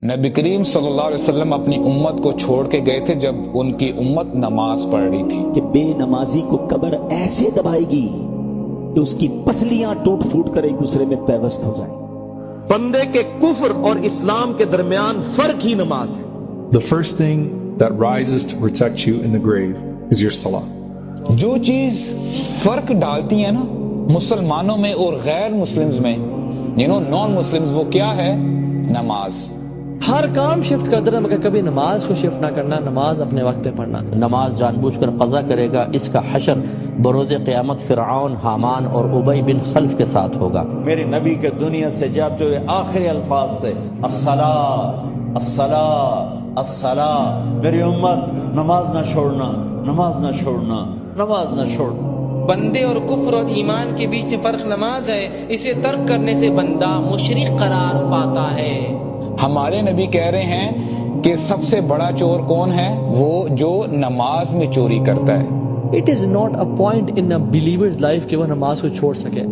نبی کریم صلی اللہ علیہ وسلم اپنی امت کو چھوڑ کے گئے تھے جب ان کی امت نماز پڑھ رہی تھی کہ بے نمازی کو قبر ایسے دبائے گی کہ اس کی پسلیاں ٹوٹ پھوٹ کر ایک دوسرے میں پیوست ہو جائیں. بندے کے کفر اور اسلام کے درمیان فرق ہی نماز ہے. The first thing that rises to protect you in the grave is your salah. جو چیز فرق ڈالتی ہے نا مسلمانوں میں اور غیر مسلمز میں نان مسلمز، وہ کیا ہے؟ نماز. ہر کام شفٹ کرتے رہنا مگر کبھی نماز کو شفٹ نہ کرنا، نماز اپنے وقت پہ پڑھنا. نماز جان بوجھ کر قضا کرے گا، اس کا حشر بروز قیامت فرعون، حامان اور ابی بن خلف کے ساتھ ہوگا. میرے نبی کے دنیا سے جاتے ہوئے آخری الفاظ تھے الصلاۃ الصلاۃ الصلاۃ. میری امت نماز نہ چھوڑنا، نماز نہ چھوڑنا، نماز نہ چھوڑنا. بندے اور کفر اور ایمان کے بیچ میں فرق نماز ہے. اسے ترک کرنے سے بندہ مشرک قرار پاتا ہے. ہمارے نبی کہہ رہے ہیں کہ سب سے بڑا چور کون ہے؟ وہ جو نماز میں چوری کرتا ہے. It is not a point in a believers life کہ وہ نماز کو چھوڑ سکے.